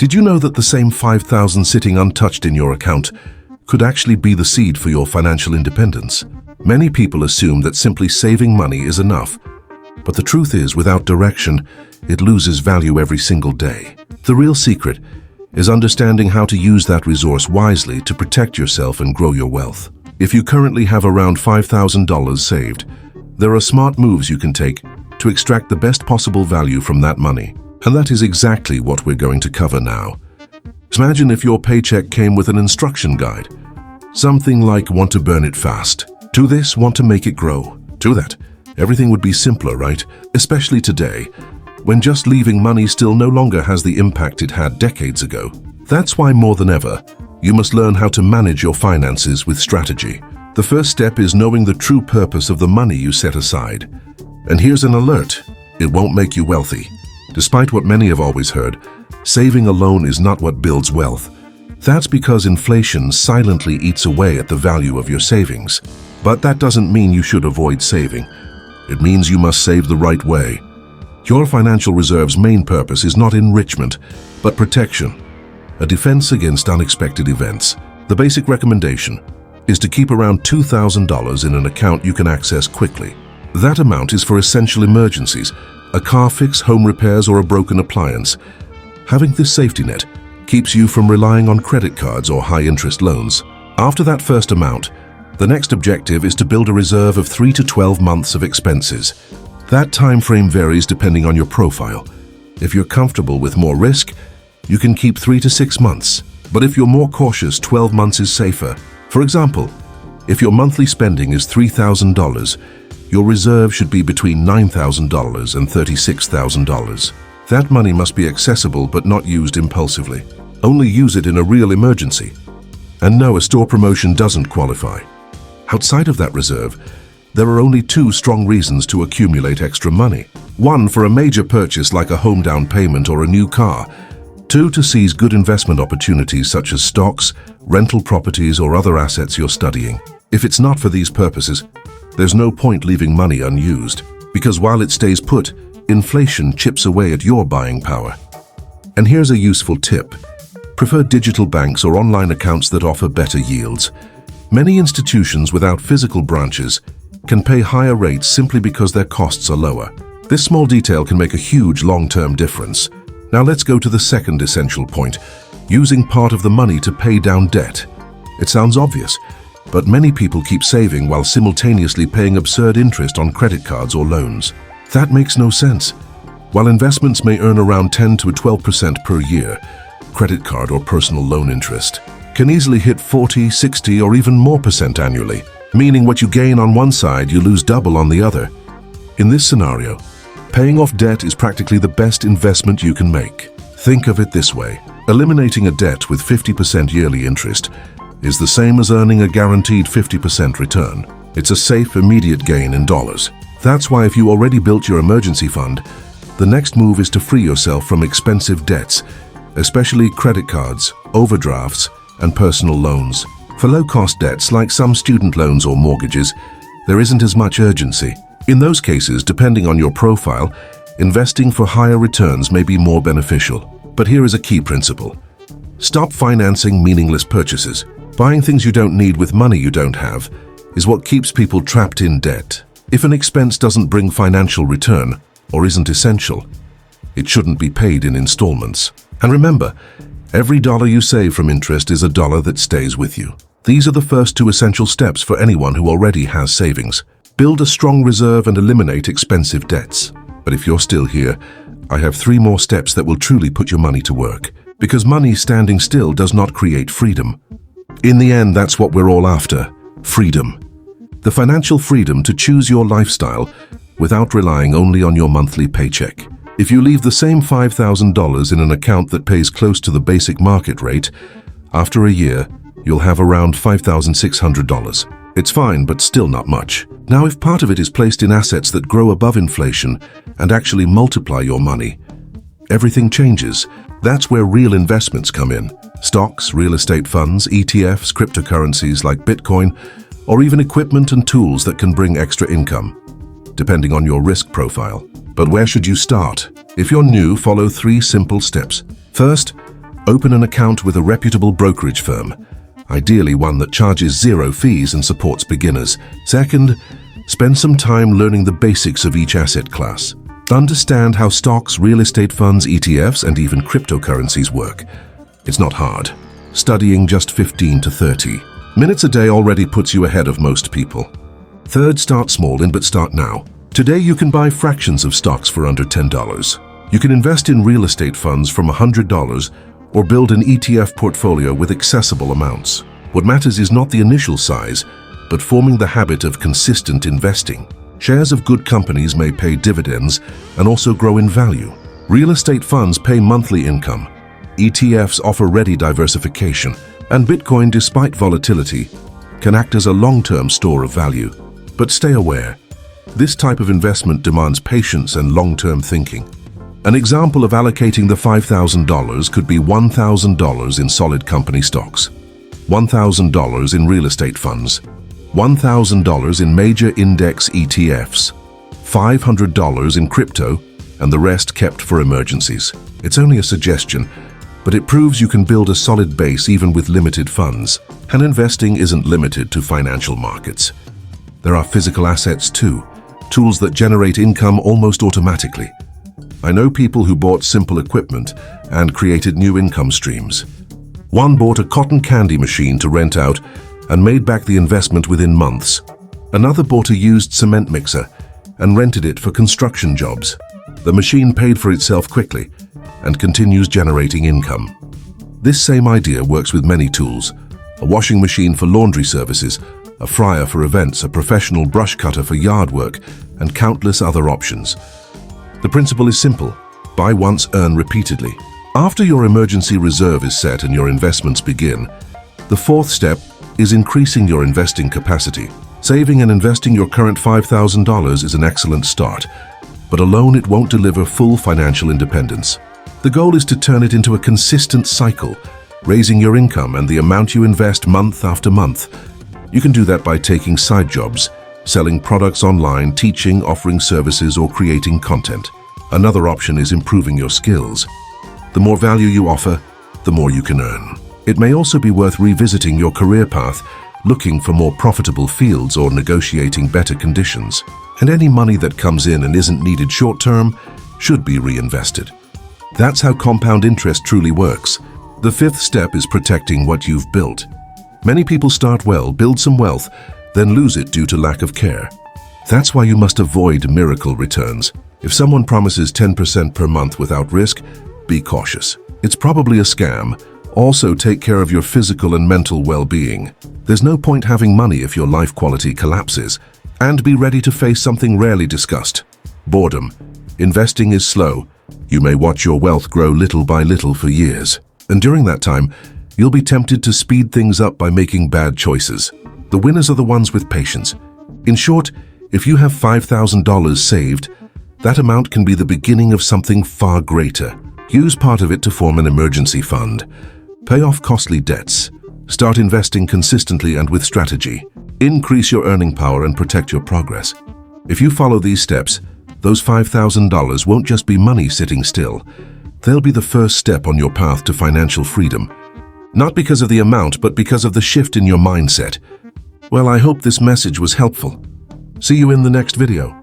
Did you know that the same 5,000 sitting untouched in your account could actually be the seed for your financial independence? Many people assume that simply saving money is enough, but the truth is, without direction, it loses value every single day. The real secret is understanding how to use that resource wisely to protect yourself and grow your wealth. If you currently have around $5,000 saved, there are smart moves you can take to extract the best possible value from that money. And that is exactly what we're going to cover now. Imagine if your paycheck came with an instruction guide. Something like want to burn it fast. To this, want to make it grow. To that, everything would be simpler, right? Especially today, when just leaving money still no longer has the impact it had decades ago. That's why more than ever, you must learn how to manage your finances with strategy. The first step is knowing the true purpose of the money you set aside. And here's an alert: it won't make you wealthy. Despite what many have always heard, saving alone is not what builds wealth. That's because inflation silently eats away at the value of your savings. But that doesn't mean you should avoid saving. It means you must save the right way. Your financial reserve's main purpose is not enrichment, but protection, a defense against unexpected events. The basic recommendation is to keep around $2,000 in an account you can access quickly. That amount is for essential emergencies, a car fix, home repairs, or a broken appliance. Having this safety net keeps you from relying on credit cards or high-interest loans. After that first amount, the next objective is to build a reserve of 3 to 12 months of expenses. That time frame varies depending on your profile. If you're comfortable with more risk, you can keep 3 to 6 months. But if you're more cautious, 12 months is safer. For example, if your monthly spending is $3,000, your reserve should be between $9,000 and $36,000. That money must be accessible but not used impulsively. Only use it in a real emergency. And no, a store promotion doesn't qualify. Outside of that reserve, there are only 2 strong reasons to accumulate extra money. 1, for a major purchase like a home down payment or a new car. 2, to seize good investment opportunities such as stocks, rental properties, or other assets you're studying. If it's not for these purposes, there's no point leaving money unused, because while it stays put, inflation chips away at your buying power. And here's a useful tip. Prefer digital banks or online accounts that offer better yields. Many institutions without physical branches can pay higher rates simply because their costs are lower. This small detail can make a huge long-term difference. Now let's go to the second essential point, using part of the money to pay down debt. It sounds obvious, but many people keep saving while simultaneously paying absurd interest on credit cards or loans. That makes no sense. While investments may earn around 10 to 12% per year, credit card or personal loan interest can easily hit 40, 60, or even more percent annually, meaning what you gain on one side, you lose double on the other. In this scenario, paying off debt is practically the best investment you can make. Think of it this way: eliminating a debt with 50% yearly interest is the same as earning a guaranteed 50% return. It's a safe, immediate gain in dollars. That's why if you already built your emergency fund, the next move is to free yourself from expensive debts, especially credit cards, overdrafts, and personal loans. For low-cost debts like some student loans or mortgages, there isn't as much urgency. In those cases, depending on your profile, investing for higher returns may be more beneficial. But here is a key principle. Stop financing meaningless purchases. Buying things you don't need with money you don't have is what keeps people trapped in debt. If an expense doesn't bring financial return or isn't essential, it shouldn't be paid in installments. And remember, every dollar you save from interest is a dollar that stays with you. These are the first 2 essential steps for anyone who already has savings. Build a strong reserve and eliminate expensive debts. But if you're still here, I have 3 more steps that will truly put your money to work. Because money standing still does not create freedom. In the end, that's what we're all after: freedom. The financial freedom to choose your lifestyle without relying only on your monthly paycheck. If you leave the same $5,000 in an account that pays close to the basic market rate, after a year, you'll have around $5,600. It's fine, but still not much. Now, if part of it is placed in assets that grow above inflation and actually multiply your money, everything changes. That's where real investments come in. Stocks, real estate funds, ETFs, cryptocurrencies like Bitcoin, or even equipment and tools that can bring extra income, depending on your risk profile. But where should you start? If you're new, follow 3 simple steps. First, Open an account with a reputable brokerage firm, ideally one that charges zero fees and supports beginners. Second, spend some time learning the basics of each asset class. Understand how stocks, real estate funds, ETFs, and even cryptocurrencies work. It's not hard. Studying just 15 to 30 minutes a day already puts you ahead of most people. Third, start small but start now. Today you can buy fractions of stocks for under $10. You can invest in real estate funds from $100 or build an ETF portfolio with accessible amounts. What matters is not the initial size, but forming the habit of consistent investing. Shares of good companies may pay dividends and also grow in value. Real estate funds pay monthly income. ETFs offer ready diversification, and Bitcoin, despite volatility, can act as a long-term store of value. But stay aware, this type of investment demands patience and long-term thinking. An example of allocating the $5,000 could be $1,000 in solid company stocks, $1,000 in real estate funds, $1,000 in major index ETFs, $500 in crypto, and the rest kept for emergencies. It's only a suggestion, but it proves you can build a solid base even with limited funds. And investing isn't limited to financial markets. There are physical assets too, tools that generate income almost automatically. I know people who bought simple equipment and created new income streams. One bought a cotton candy machine to rent out and made back the investment within months. Another bought a used cement mixer and rented it for construction jobs. The machine paid for itself quickly and continues generating income. This same idea works with many tools: a washing machine for laundry services, a fryer for events, a professional brush cutter for yard work, and countless other options. The principle is simple: buy once, earn repeatedly. After your emergency reserve is set and your investments begin, the fourth step is increasing your investing capacity. Saving and investing your current $5,000 is an excellent start, but alone it won't deliver full financial independence. The goal is to turn it into a consistent cycle, raising your income and the amount you invest month after month. You can do that by taking side jobs, selling products online, teaching, offering services, or creating content. Another option is improving your skills. The more value you offer, the more you can earn. It may also be worth revisiting your career path, looking for more profitable fields or negotiating better conditions. And any money that comes in and isn't needed short-term should be reinvested. That's how compound interest truly works. The fifth step is protecting what you've built. Many people start well, build some wealth, then lose it due to lack of care. That's why you must avoid miracle returns. If someone promises 10% per month without risk, be cautious. It's probably a scam. Also, take care of your physical and mental well-being. There's no point having money if your life quality collapses. And be ready to face something rarely discussed: boredom. Investing is slow. You may watch your wealth grow little by little for years. And during that time, you'll be tempted to speed things up by making bad choices. The winners are the ones with patience. In short, if you have $5,000 saved, that amount can be the beginning of something far greater. Use part of it to form an emergency fund. Pay off costly debts. Start investing consistently and with strategy. Increase your earning power and protect your progress. If you follow these steps, those $5,000 won't just be money sitting still. They'll be the first step on your path to financial freedom. Not because of the amount, but because of the shift in your mindset. Well, I hope this message was helpful. See you in the next video.